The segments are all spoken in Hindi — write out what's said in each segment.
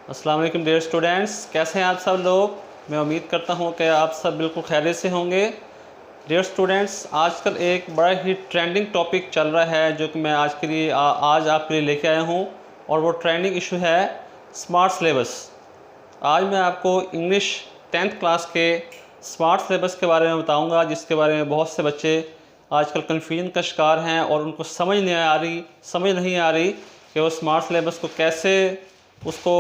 अस्सलाम वालेकुम डियर स्टूडेंट्स, कैसे हैं आप सब लोग। मैं उम्मीद करता हूं कि आप सब बिल्कुल खैरियत से होंगे। डियर स्टूडेंट्स, आजकल एक बड़ा ही ट्रेंडिंग टॉपिक चल रहा है जो कि मैं आज के लिए आज आपके लिए लेके आया हूं, और वो ट्रेंडिंग इशू है स्मार्ट सिलेबस। आज मैं आपको इंग्लिश 10th क्लास के स्मार्ट सिलेबस के बारे में बताऊंगा, जिसके बारे में बहुत से बच्चे आजकल कन्फ्यूजन का शिकार हैं और उनको समझ नहीं आ रही कि वो स्मार्ट सिलेबस को कैसे उसको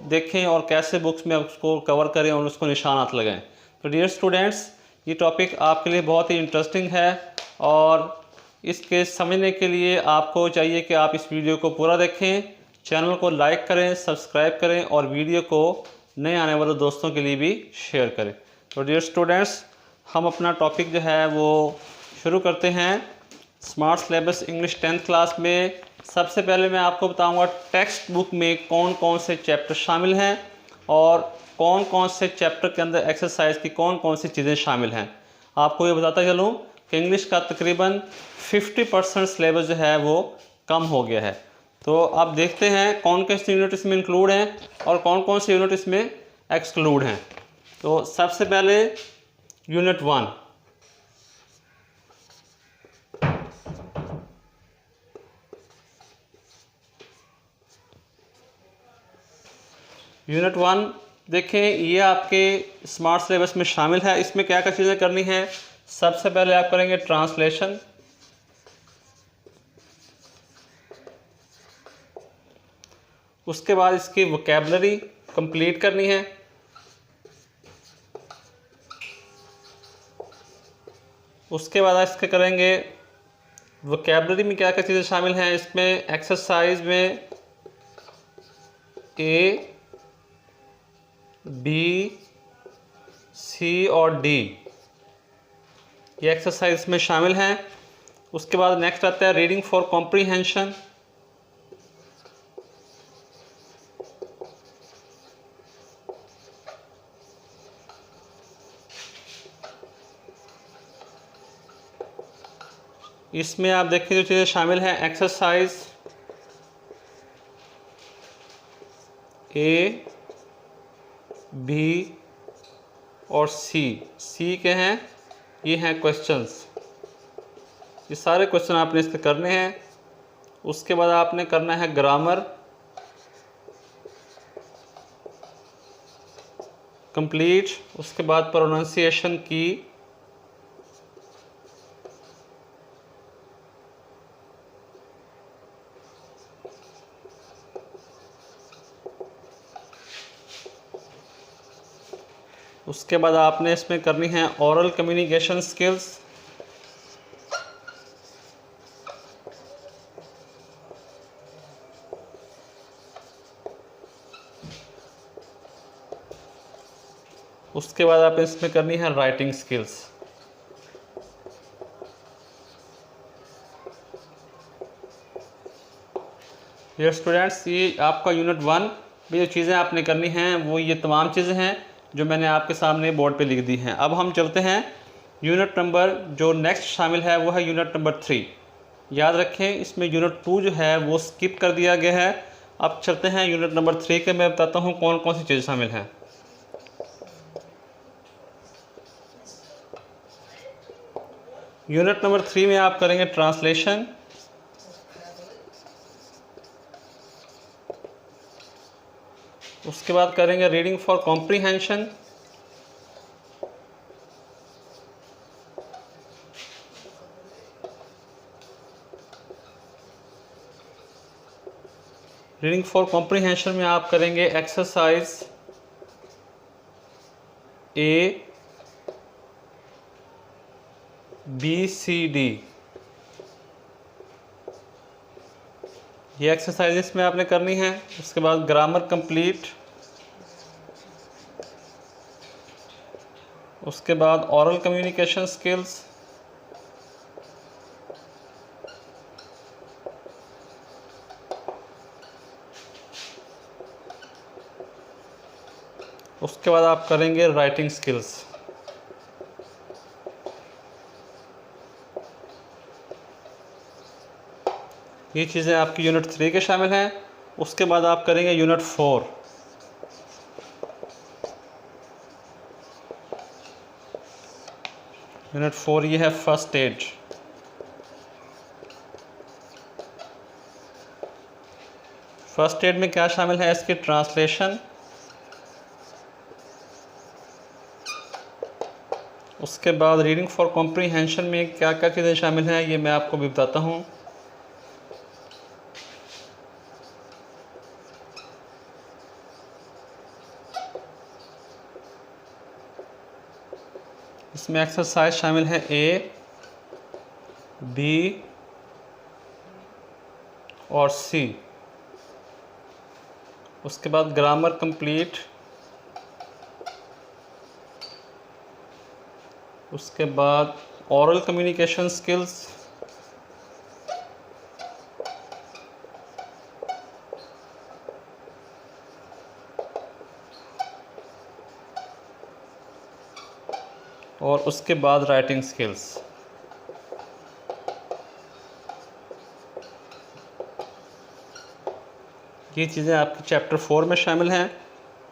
देखें और कैसे बुक्स में उसको कवर करें और उसको निशानात लगाएं। तो डियर स्टूडेंट्स, ये टॉपिक आपके लिए बहुत ही इंटरेस्टिंग है और इसके समझने के लिए आपको चाहिए कि आप इस वीडियो को पूरा देखें, चैनल को लाइक करें, सब्सक्राइब करें और वीडियो को नए आने वाले दोस्तों के लिए भी शेयर करें। तो डियर स्टूडेंट्स, हम अपना टॉपिक जो है वो शुरू करते हैं। Smart syllabus English 10th class में सबसे पहले मैं आपको बताऊंगा टेक्स्ट बुक में कौन कौन से चैप्टर शामिल हैं और कौन कौन से चैप्टर के अंदर एक्सरसाइज की कौन कौन सी चीज़ें शामिल हैं। आपको ये बताता चलूँ कि इंग्लिश का तकरीबन 50% सिलेबस जो है वो कम हो गया है। तो आप देखते हैं कौन कौन सी यूनिट इसमें इंक्लूड हैं और कौन कौन सी यूनिट इसमें एक्सक्लूड हैं। तो सबसे पहले यूनिट 1। यूनिट 1 देखें, ये आपके स्मार्ट सिलेबस में शामिल है। इसमें क्या क्या चीज़ें करनी है। सबसे पहले आप करेंगे ट्रांसलेशन, उसके बाद इसकी वोकैबुलरी कंप्लीट करनी है, उसके बाद इसके करेंगे वोकैबुलरी में क्या क्या चीज़ें शामिल हैं। इसमें एक्सरसाइज में ए, बी, सी और डी ये एक्सरसाइज में शामिल हैं। उसके बाद नेक्स्ट आता है रीडिंग फॉर कॉम्प्रीहेंशन, इसमें आप देखें जो चीज़ें शामिल हैं एक्सरसाइज ए, बी और सी के हैं, ये हैं क्वेश्चंस। ये सारे क्वेश्चन आपने इसके करने हैं। उसके बाद आपने करना है ग्रामर कंप्लीट, उसके बाद प्रोनाउंसिएशन की, उसके बाद आपने इसमें करनी है ओरल कम्युनिकेशन स्किल्स, उसके बाद आप इसमें करनी है राइटिंग स्किल्स। ये स्टूडेंट्स, ये आपका यूनिट 1 में जो चीज़ें आपने करनी हैं वो ये तमाम चीज़ें हैं जो मैंने आपके सामने बोर्ड पे लिख दी हैं। अब हम चलते हैं यूनिट नंबर जो नेक्स्ट शामिल है वो है यूनिट नंबर 3। याद रखें इसमें यूनिट 2 जो है वो स्किप कर दिया गया है। अब चलते हैं यूनिट नंबर 3 के, मैं बताता हूँ कौन कौन सी चीज़ें शामिल हैं। यूनिट नंबर 3 में आप करेंगे ट्रांसलेशन, उसके बाद करेंगे reading for comprehension, reading for comprehension में आप करेंगे exercise A, B, C, D. ये एक्सरसाइजेस में आपने करनी है। उसके बाद ग्रामर कंप्लीट, उसके बाद ओरल कम्युनिकेशन स्किल्स, उसके बाद आप करेंगे राइटिंग स्किल्स। ये चीज़ें आपकी यूनिट 3 के शामिल हैं। उसके बाद आप करेंगे यूनिट 4। यूनिट 4 ये है फर्स्ट एड। फर्स्ट एड में क्या शामिल है, इसकी ट्रांसलेशन, उसके बाद रीडिंग फॉर कॉम्प्रीहेंशन में क्या क्या चीज़ें शामिल हैं ये मैं आपको भी बताता हूँ। इसमें एक्सरसाइज शामिल है ए, बी और सी। उसके बाद ग्रामर कंप्लीट, उसके बाद ओरल कम्युनिकेशन स्किल्स, और उसके बाद राइटिंग स्किल्स। ये चीज़ें आपके चैप्टर 4 में शामिल हैं।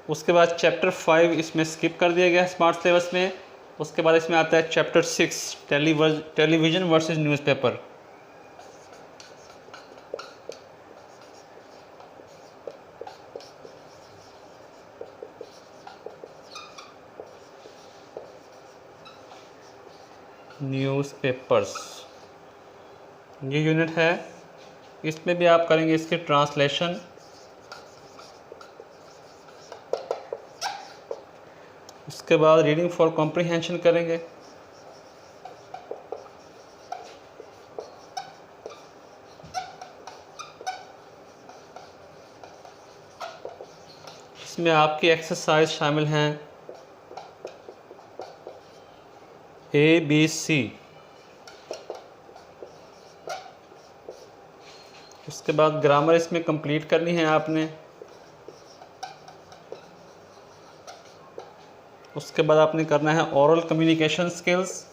उसके बाद चैप्टर 5 इसमें स्किप कर दिया गया है स्मार्ट सिलेबस में। उसके बाद इसमें आता है chapter 6 television versus newspaper. Newspapers ये यूनिट है, इसमें भी आप करेंगे इसकी ट्रांसलेशन, उसके बाद रीडिंग फॉर कॉम्प्रीहेंशन करेंगे, इसमें आपकी एक्सरसाइज शामिल हैं ए बी सी। उसके बाद ग्रामर इसमें कंप्लीट करनी है आपने। उसके बाद आपने करना है ओरल कम्युनिकेशन स्किल्स,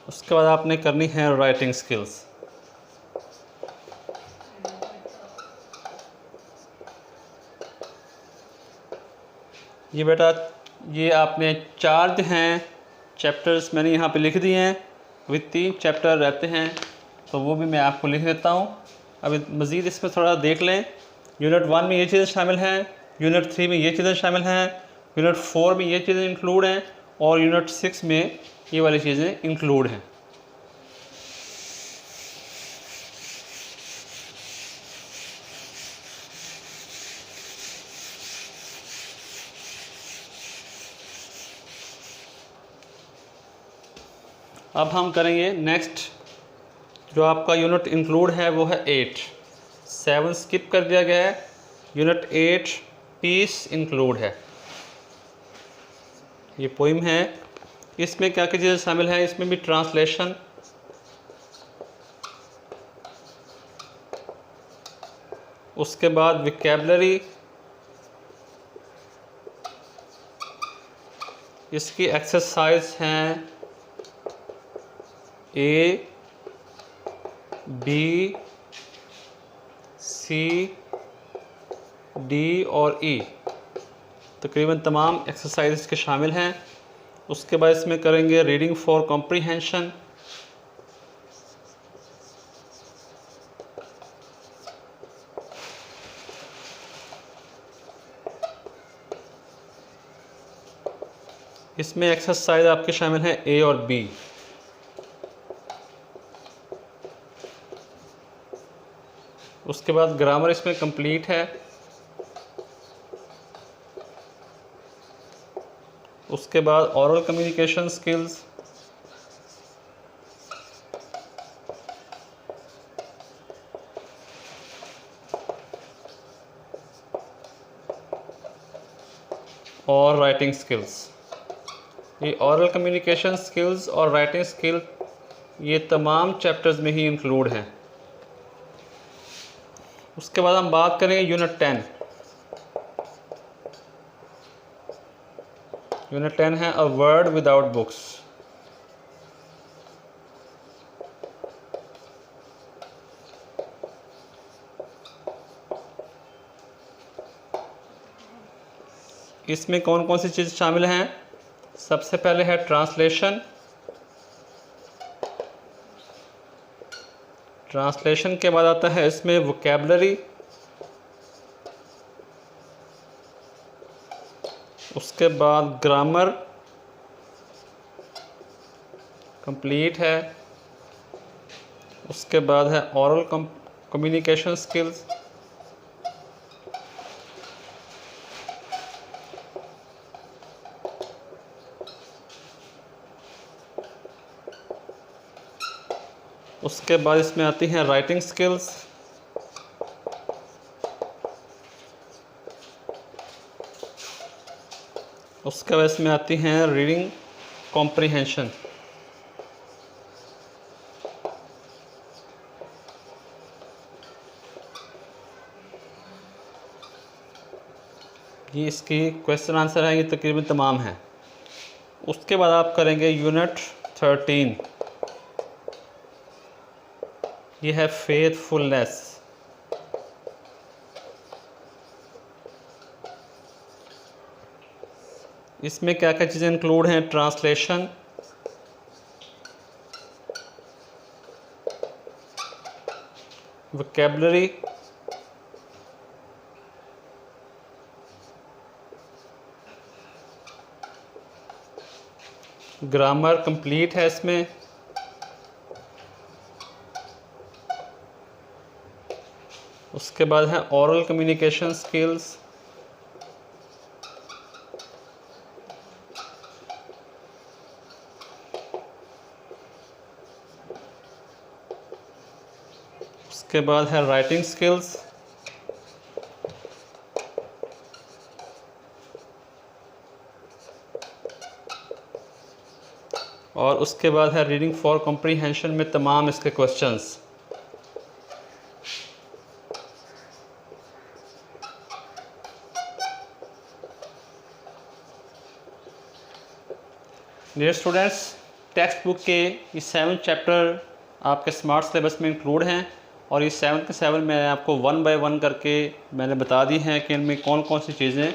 उसके बाद आपने करनी है राइटिंग स्किल्स। ये बेटा ये आपने चार्ज हैं चैप्टर्स मैंने यहाँ पे लिख दिए हैं। अभी 3 चैप्टर रहते हैं तो वो भी मैं आपको लिख देता हूँ। अभी मज़ीद इसमें थोड़ा देख लें। यूनिट 1 में ये चीज़ें शामिल हैं, यूनिट 3 में ये चीज़ें शामिल हैं, यूनिट 4 में ये चीज़ें इंक्लूड हैं और यूनिट 6 में ये वाली चीज़ें इंक्लूड हैं। अब हम करेंगे नेक्स्ट, जो आपका यूनिट इंक्लूड है वो है 8। 7 स्किप कर दिया गया है। यूनिट 8 पीस इंक्लूड है। ये पोइम है, इसमें क्या क्या चीज़ें शामिल हैं, इसमें भी ट्रांसलेशन, उसके बाद विकेबलरी, इसकी एक्सरसाइज हैं ए बी सी डी और ई, तकरीबन तमाम एक्सरसाइज इसके शामिल हैं। उसके बाद इसमें करेंगे रीडिंग फॉर कॉम्प्रीहेंशन, इसमें एक्सरसाइज आपके शामिल हैं ए और बी। उसके बाद ग्रामर इसमें कंप्लीट है। उसके बाद ओरल कम्युनिकेशन स्किल्स, और राइटिंग स्किल्स। ये ओरल कम्युनिकेशन स्किल्स और राइटिंग स्किल ये तमाम चैप्टर्स में ही इंक्लूड हैं। उसके बाद हम बात करेंगे यूनिट 10। यूनिट 10 है अ वर्ड विदाउट बुक्स। इसमें कौन कौन सी चीज़ शामिल हैं? सबसे पहले है ट्रांसलेशन। ट्रांसलेशन के बाद आता है इसमें वोकैबुलरी। उसके बाद ग्रामर कंप्लीट है। उसके बाद है ओरल कम्युनिकेशन स्किल्स। उसके बाद इसमें आती हैं राइटिंग स्किल्स। उसके बाद इसमें आती हैं रीडिंग कॉम्प्रिहेंशन। ये इसकी क्वेश्चन आंसर है, ये तकरीबन तमाम हैं। उसके बाद आप करेंगे यूनिट 13, ये है फेथफुलनेस। इसमें क्या क्या चीज़ें इंक्लूड हैं? ट्रांसलेशन, वोकैबुलरी, ग्रामर कंप्लीट है इसमें, उसके बाद है ओरल कम्युनिकेशन स्किल्स, उसके बाद है राइटिंग स्किल्स, और उसके बाद है रीडिंग फॉर कॉम्प्रीहेंशन में तमाम इसके questions. Dear students, text book के ये 7 चैप्टर आपके स्मार्ट सिलेबस में इंक्लूड हैं और ये 7 के 7 मैंने आपको 1 बाय 1 करके मैंने बता दी हैं कि इनमें कौन कौन सी चीज़ें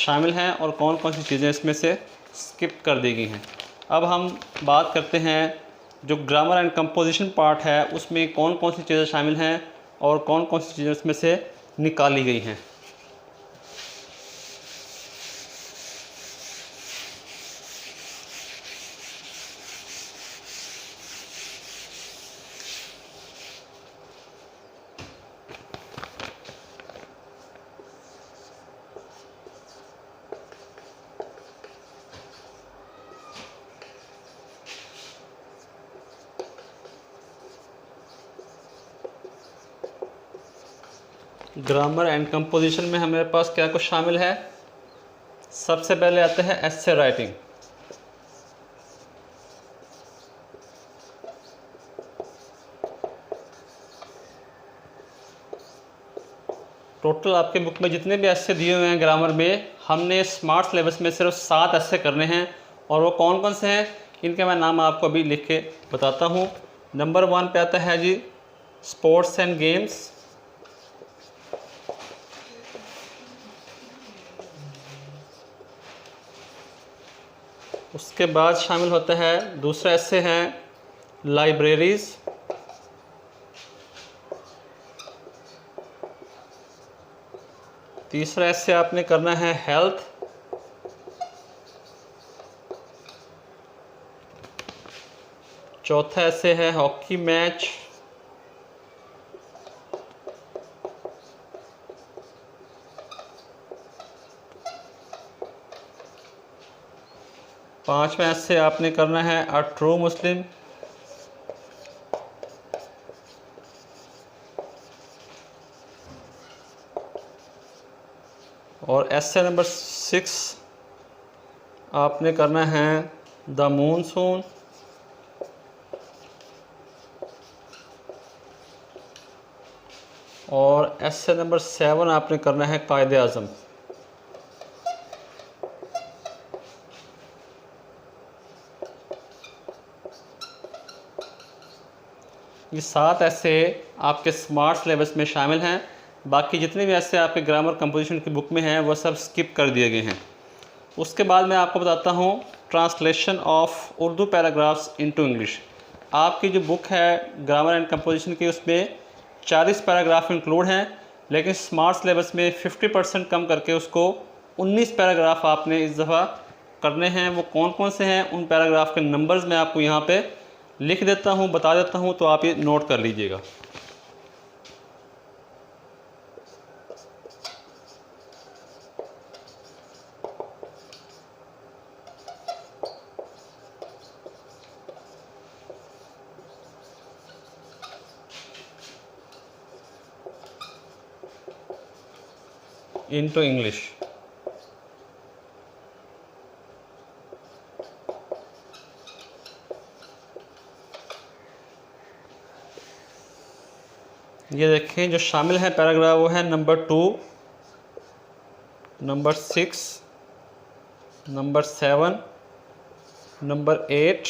शामिल हैं और कौन कौन सी चीज़ें इसमें से स्किप कर दी गई हैं। अब हम बात करते हैं जो ग्रामर एंड कंपोजिशन पार्ट है उसमें कौन कौन सी चीज़ें शामिल हैं और कौन कौन सी चीज़ें उसमें से निकाली गई हैं। ग्रामर एंड कंपोजिशन में हमारे पास क्या कुछ शामिल है? सबसे पहले आते हैं एस्से राइटिंग। टोटल आपके बुक में जितने भी एस्से दिए हुए हैं ग्रामर में, हमने स्मार्ट सिलेबस में सिर्फ 7 एस्से करने हैं और वो कौन कौन से हैं इनके मैं नाम आपको अभी लिख के बताता हूँ। नंबर 1 पे आता है जी स्पोर्ट्स एंड गेम्स। उसके बाद शामिल होता है दूसरा एस्से हैं लाइब्रेरीज़। तीसरा एस्से आपने करना है हेल्थ। चौथा एस्से है हॉकी मैच। पांचवा एस्से आपने करना है अ ट्रू मुस्लिम। और एस्से नंबर 6 आपने करना है द मूनसून। और एस्से नंबर 7 आपने करना है कायदे आज़म। ये 7 ऐसे आपके स्मार्ट सिलेबस में शामिल हैं। बाकी जितने भी ऐसे आपके ग्रामर कंपोजिशन की बुक में हैं वो सब स्किप कर दिए गए हैं। उसके बाद मैं आपको बताता हूँ translation of Urdu paragraphs into English. आपकी जो बुक है ग्रामर एंड कंपोजिशन की, उसमें 40 पैराग्राफ इंक्लूड हैं, लेकिन स्मार्ट सिलेबस में 50% कम करके उसको 19 पैराग्राफ आपने इस दफ़ा करने हैं। वो कौन कौन से हैं, उन पैराग्राफ के नंबर्स मैं आपको यहाँ पे लिख देता हूँ, बता देता हूँ, तो आप ये नोट कर लीजिएगा। Into English. ये देखें जो शामिल है पैराग्राफ, वो है number 2, number 6, number 7, number 8,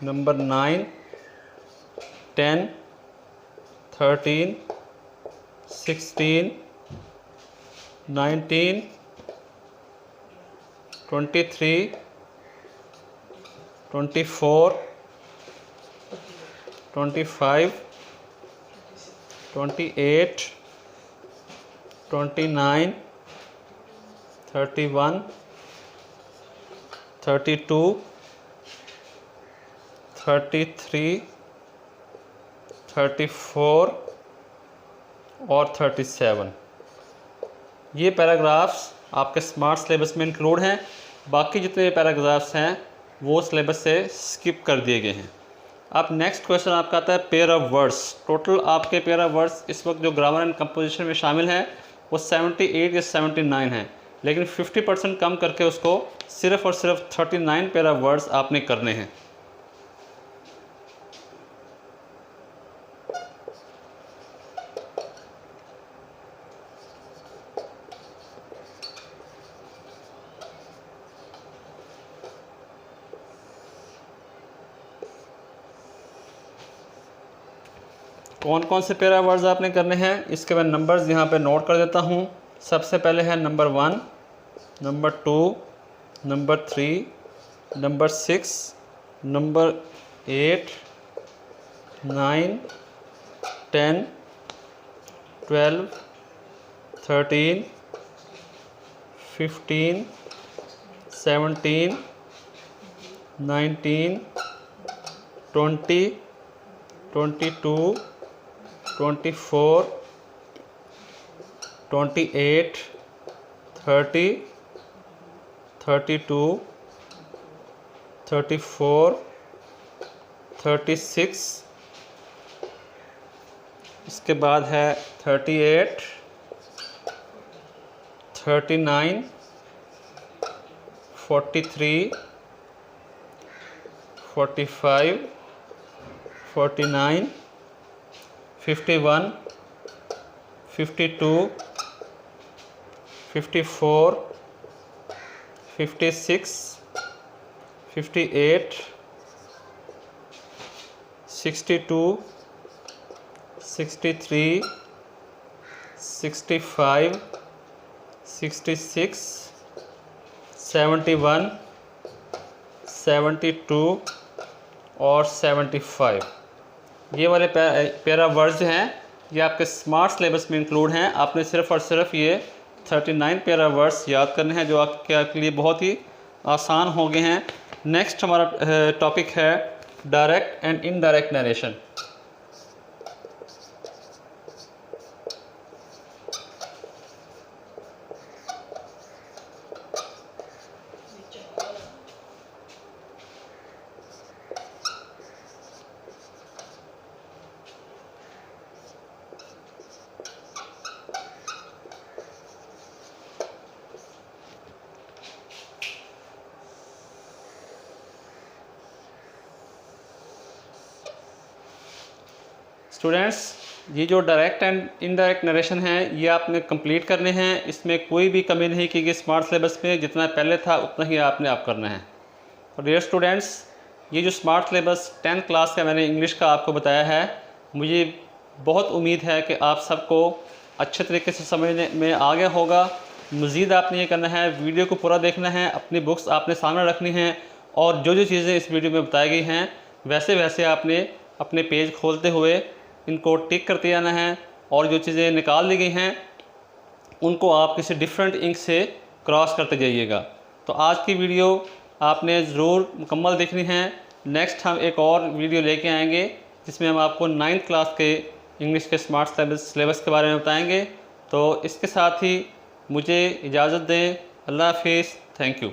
number 9, 10, 13, 16, 19, 23, 24, 25, 28, 29, 31, 32, 33, 34 और 37। ये पैराग्राफ्स आपके स्मार्ट सिलेबस में इंक्लूड हैं। बाकी जितने पैराग्राफ्स हैं वो सिलेबस से स्किप कर दिए गए हैं। अब नेक्स्ट क्वेश्चन आपका आता है पेयर ऑफ वर्ड्स। टोटल आपके पेयर ऑफ वर्ड्स इस वक्त जो ग्रामर एंड कंपोजिशन में शामिल हैं वो 78 या 79 हैं, लेकिन 50% कम करके उसको सिर्फ़ और सिर्फ 39 पेयर ऑफ वर्ड्स आपने करने हैं। कौन कौन से पेयर ऑफ वर्ड्स आपने करने हैं, इसके मैं नंबर्स यहाँ पे नोट कर देता हूँ। सबसे पहले है number 1, number 2, number 3, number 6, number 8, 9, 10, 12, 13, 15, 17, 19, 20, 22, 24, 28, 30, 32, 34, 36, इसके बाद है 38, 39, 43, 45, 49, 51, 52, 54, 56, 58, 62, 63, 65, 66, 71, 72 और 75। ये वाले पेयर ऑफ वर्ड्स हैं ये आपके स्मार्ट सिलेबस में इंक्लूड हैं। आपने सिर्फ़ और सिर्फ ये 39 पेयर ऑफ वर्ड्स याद करने हैं, जो आपके लिए बहुत ही आसान हो गए हैं। नेक्स्ट हमारा टॉपिक है direct and indirect narration. Students, ये जो डायरेक्ट एंड इनडायरेक्ट नरेशन है ये आपने कंप्लीट करने हैं। इसमें कोई भी कमी नहीं की गई स्मार्ट सिलेबस में, जितना पहले था उतना ही आपने आप करना है। और डियर स्टूडेंट्स, ये जो स्मार्ट सिलेबस 10th क्लास का मैंने इंग्लिश का आपको बताया है, मुझे बहुत उम्मीद है कि आप सबको अच्छे तरीके से समझने में आ गया होगा। मज़ीद आपने ये करना है, वीडियो को पूरा देखना है, अपनी बुक्स आपने सामने रखनी हैं और जो जो चीज़ें इस वीडियो में बताई गई हैं वैसे वैसे आपने अपने पेज खोलते हुए इनको टिक करते जाना है और जो चीज़ें निकाल दी गई हैं उनको आप किसी डिफरेंट इंक से क्रॉस करते जाइएगा। तो आज की वीडियो आपने ज़रूर मुकम्मल देखनी है। नेक्स्ट हम एक और वीडियो लेके आएंगे जिसमें हम आपको 9th क्लास के इंग्लिश के स्मार्ट सिलेबस के बारे में बताएंगे। तो इसके साथ ही मुझे इजाज़त दें। अल्लाह हाफिज़। Thank you.